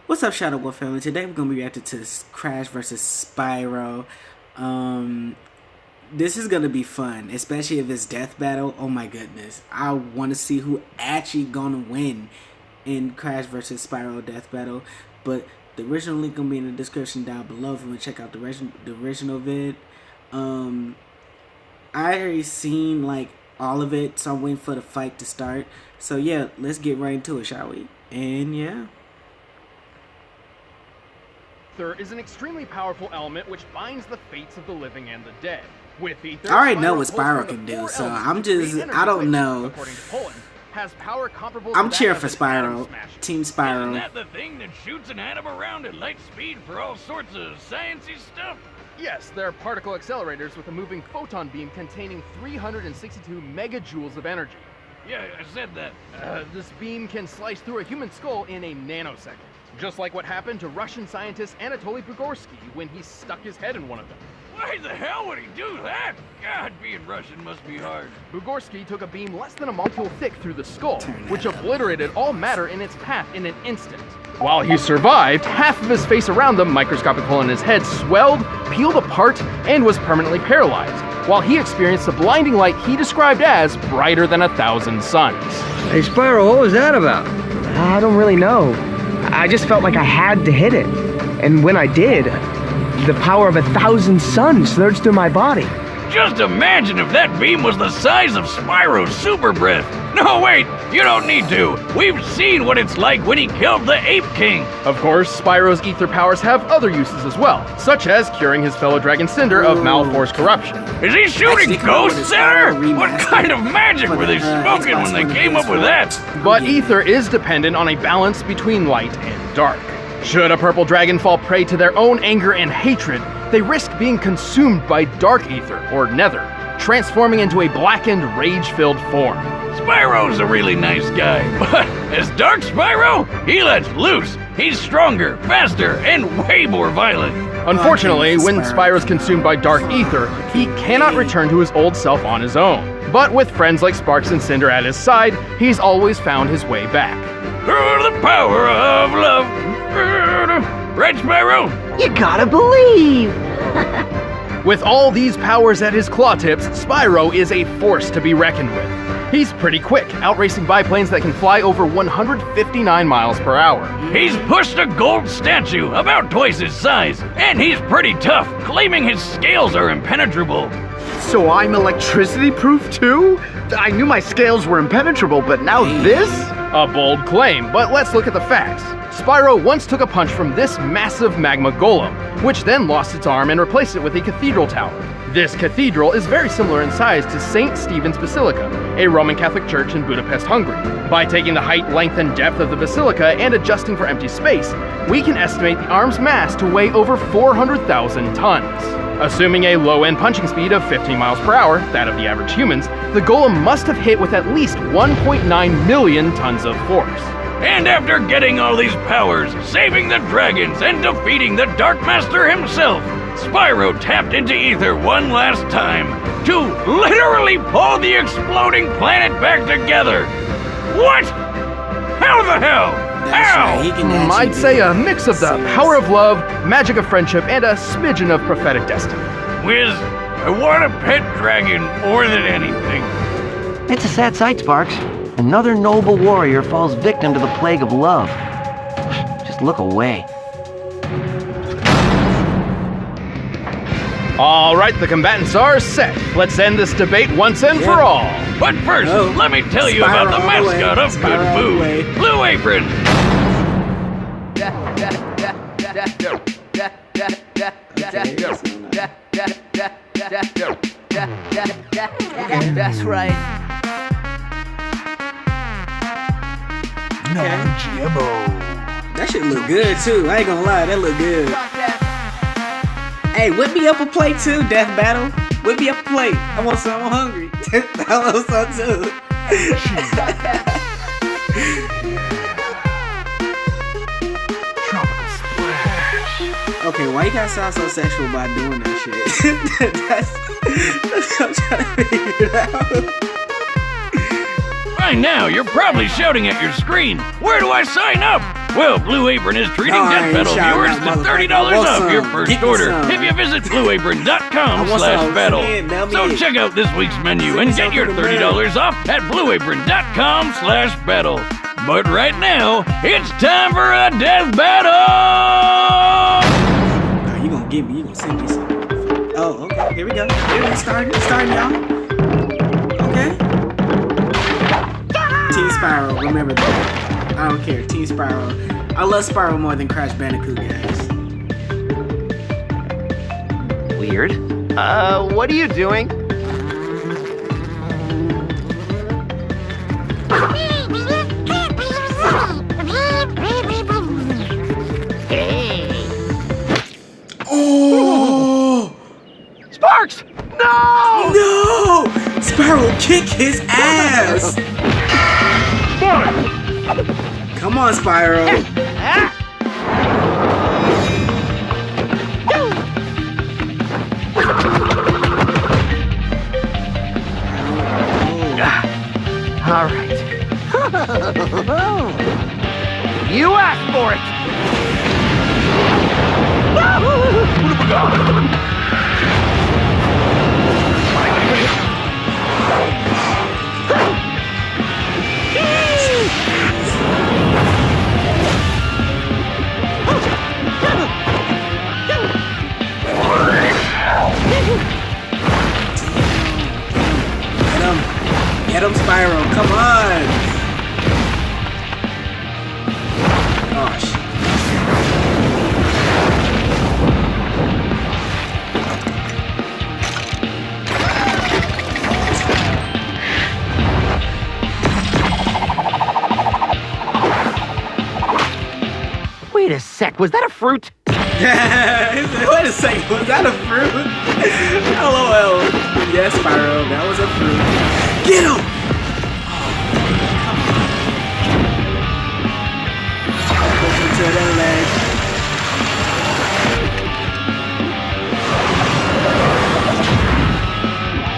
What's up, Shadow Wolf family? Today we're gonna be reacting to Crash versus Spyro. This is gonna be fun, especially if it's death battle. Oh my goodness, I want to see who actually gonna win in Crash versus Spyro death battle. But the original link gonna be in the description down below if you want to check out the original vid. I already seen like all of it, so I'm waiting for the fight to start. So yeah, let's get right into it, shall we? And yeah. Ether is an extremely powerful element which binds the fates of the living and the dead. With ether, I already know what Spyro can do, so I don't know. According to Poland, has power comparable I'm to cheering that for of an Spyro, atom smasher. Team Spyro. Isn't that the thing that shoots an atom around at light speed for all sorts of sciencey stuff? Yes, they're particle accelerators with a moving photon beam containing 362 megajoules of energy. Yeah, I said that. This beam can slice through a human skull in a nanosecond. Just like what happened to Russian scientist Anatoly Bugorsky when he stuck his head in one of them. Why the hell would he do that? God, being Russian must be hard. Bugorsky took a beam less than a molecule thick through the skull, which obliterated all matter in its path in an instant. While he survived, half of his face around the microscopic hole in his head swelled, peeled apart, and was permanently paralyzed, while he experienced the blinding light he described as brighter than 1,000 suns. Hey Spyro, what was that about? I don't really know. I just felt like I had to hit it. And when I did, the power of 1,000 suns surged through my body. Just imagine if that beam was the size of Spyro's super breath. No, wait, you don't need to. We've seen what it's like when he killed the Ape King. Of course, Spyro's ether powers have other uses as well, such as curing his fellow dragon Cinder of malforced corruption. Is he shooting ghosts at her? What kind of magic were they smoking when they came up with that? But ether is dependent on a balance between light and dark. Should a purple dragon fall prey to their own anger and hatred, they risk being consumed by dark ether, or nether, transforming into a blackened, rage-filled form. Spyro's a really nice guy, but as Dark Spyro, he lets loose. He's stronger, faster, and way more violent. Unfortunately, when Spyro's consumed by dark ether, he cannot return to his old self on his own. But with friends like Sparks and Cinder at his side, he's always found his way back. Through the power of love. Right, Spyro? You gotta believe! With all these powers at his claw tips, Spyro is a force to be reckoned with. He's pretty quick, outracing biplanes that can fly over 159 miles per hour. He's pushed a gold statue about twice his size, and he's pretty tough, claiming his scales are impenetrable. So I'm electricity proof too? I knew my scales were impenetrable, but now this? A bold claim, but let's look at the facts. Spyro once took a punch from this massive magma golem, which then lost its arm and replaced it with a cathedral tower. This cathedral is very similar in size to St. Stephen's Basilica, a Roman Catholic church in Budapest, Hungary. By taking the height, length, and depth of the basilica and adjusting for empty space, we can estimate the arm's mass to weigh over 400,000 tons. Assuming a low-end punching speed of 15 miles per hour, that of the average humans, the golem must have hit with at least 1.9 million tons of force. And after getting all these powers, saving the dragons, and defeating the Dark Master himself, Spyro tapped into ether one last time to literally pull the exploding planet back together. What? How the hell? How? Right, I'd say a mix of the power of love, magic of friendship, and a smidgen of prophetic destiny. Wiz, I want a pet dragon more than anything. It's a sad sight, Sparks. Another noble warrior falls victim to the plague of love. Just look away. All right, the combatants are set. Let's end this debate once and for all. But first, let me tell you about the mascot of good food, Blue Apron. That's right. No Jimbo. That shit look good too. I ain't gonna lie, that look good. Hey, whip me up a plate too, Death Battle. Whip me up a plate. I want some, I'm hungry. I want some too. Tropical splash. Okay, why you gotta sound so sexual by doing that shit? that's what I'm trying to figure it out. By now, you're probably shouting at your screen, where do I sign up? Well, Blue Apron is treating Death Battle viewers to $30 off your first order if you visit blueapron.com/battle. So check out this week's menu and get your $30 off at blueapron.com/battle. But right now, it's time for a death battle! No, you gonna get me, you gonna send me something. Oh, okay, here we go. Here we starting, y'all. Okay. Team Spyro, remember that. I don't care, Team Spyro. I love Spyro more than Crash Bandicoot, guys. Weird. What are you doing? Oh! Sparks! No! No! Spyro, kick his ass! Come on, Spyro. All right. You asked for it! Get him, Spyro, come on! Gosh. Wait a sec, was that a fruit? Wait a second, was that a fruit? LOL. Yes, Spyro, that was a fruit. Get him! Open to the leg.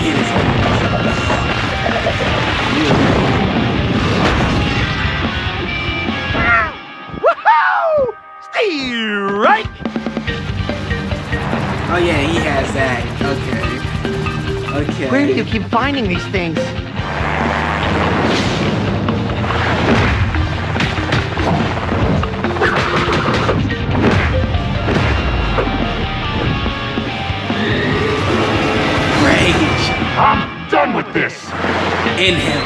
Get it. Woohoo! Strike! Oh yeah, he has that. Okay. Where do you keep finding these things? Rage I'm done with this! in him.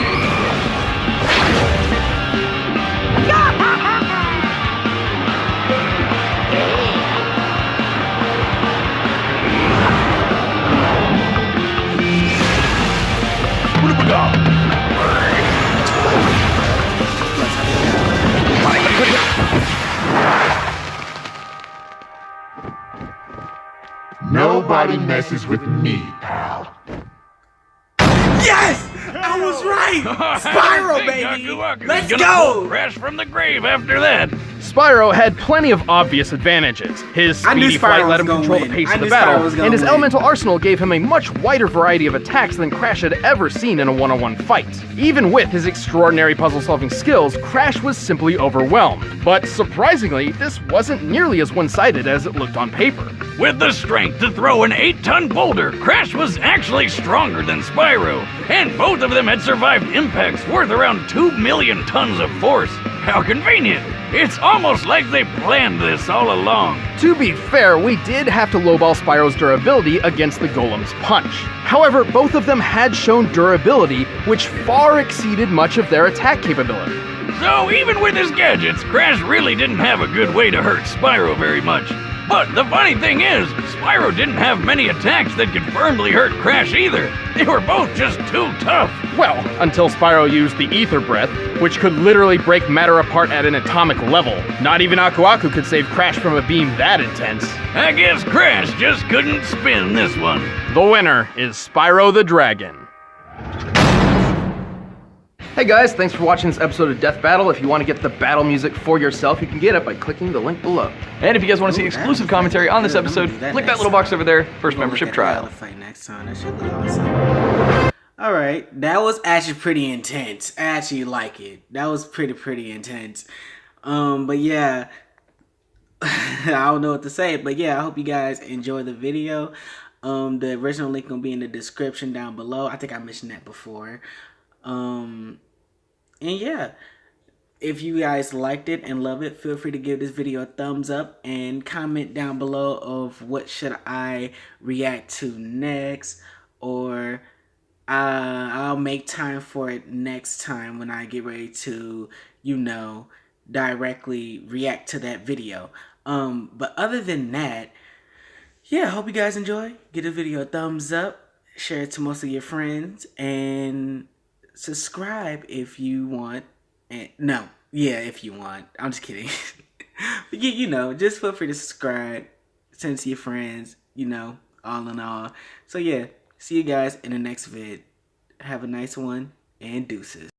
Nobody messes with me, pal. Yes! I was right! Spyro, Big baby! Aku Aku's Let's gonna go! pull Crash from the grave after that. Spyro had plenty of obvious advantages. His I knew speedy Spyro flight let was him gonna control win. the pace I of the knew Spyro battle, was gonna and his win. elemental arsenal gave him a much wider variety of attacks than Crash had ever seen in a one-on-one fight. Even with his extraordinary puzzle-solving skills, Crash was simply overwhelmed. But surprisingly, this wasn't nearly as one-sided as it looked on paper. With the strength to throw an 8-ton boulder, Crash was actually stronger than Spyro, and both of them had survived impacts worth around 2 million tons of force. How convenient! It's almost like they planned this all along. To be fair, we did have to lowball Spyro's durability against the Golem's punch. However, both of them had shown durability, which far exceeded much of their attack capability. So even with his gadgets, Crash really didn't have a good way to hurt Spyro very much. But the funny thing is, Spyro didn't have many attacks that could firmly hurt Crash either. They were both just too tough. Well, until Spyro used the Ether Breath, which could literally break matter apart at an atomic level. Not even Aku Aku could save Crash from a beam that intense. I guess Crash just couldn't spin this one. The winner is Spyro the Dragon. Hey guys, thanks for watching this episode of Death Battle. If you want to get the battle music for yourself, you can get it by clicking the link below. And if you guys want to see exclusive commentary on this episode, click that little box over there, first membership trial. Fight next time. That shit look awesome. All right, that was actually pretty intense. I actually like it. That was pretty intense. But yeah, I don't know what to say. But yeah, I hope you guys enjoy the video. The original link gonna be in the description down below. I think I mentioned that before. And yeah, if you guys liked it and love it, feel free to give this video a thumbs up and comment down below of what should I react to next, or I'll make time for it next time when I get ready to, you know, directly react to that video. But other than that, yeah, hope you guys enjoy. Give the video a thumbs up, share it to most of your friends, and subscribe if you want. And no, yeah, if you want. I'm just kidding. But you know, just feel free to subscribe, send it to your friends, you know, all in all. So yeah, see you guys in the next vid. Have a nice one, and deuces.